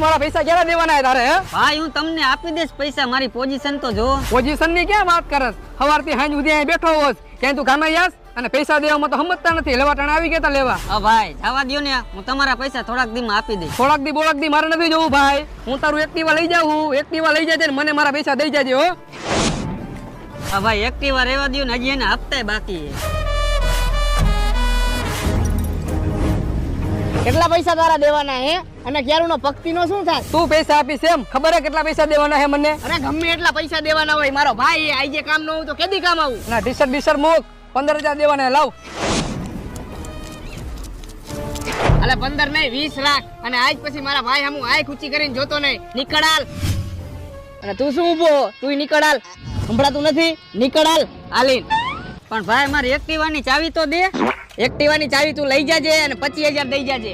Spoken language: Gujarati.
મારા પૈસા ક્યારે દેવાના તારે? હે ભાઈ હું તમને આપી દઈશ પૈસા, મારી પોઝિશન તો જો. પોઝિશન ની ક્યાં વાત કરસ? સવારથી સાંજ સુધી અહીં બેઠો હોસ, ક્યાંય તું કામે જાસ અને પૈસા દેવામાં તો સમજતા નથી. લેવા ટાણે આવી ગયા લેવા. હા ભાઈ જવા દ્યો ને, હું તમારા પૈસા થોડાક દી માં આપી દઈશ. થોડાક દી મારે નથી જવું ભાઈ. હું તારું એક્ટિવા લઈ જાઉં, એક્ટિવા લઈ જાય ને મને મારા પૈસા દઈ જાજે હો. હા ભાઈ એક્ટિવા રહેવા દ્યો ને, હજી એને હપ્તા બાકી છે. કેટલા પૈસા તારા દેવાના હે? અને ક્યારુનો પક્તિનો શું થાય? તું પૈસા આપીશ એમ ખબર હે કેટલા પૈસા દેવાના હે મને? અરે ગમે એટલા પૈસા દેવાના હોય, મારો ભાઈ આજે કામ ન હોય તો કેદી કામ આવું? ના ટીશર્ટ મૂક, 15,000 દેવાના લાવ. અલે 15 નહીં 20 લાખ. અને આજ પછી મારા ભાઈ હમું આંખ ઊંચી કરીને જોતો નહીં. નીકળાલ. અને તું શું ઊભો? તું નીકળાલ. સંભળાતું નથી? નીકળાલ. હાલીન. પણ ભાઈ મારી એક્ટિવાની ચાવી તો દે. એક્ટિવાની ચાવી તું લઈ જાજે અને 25,000 દઈ જાજે.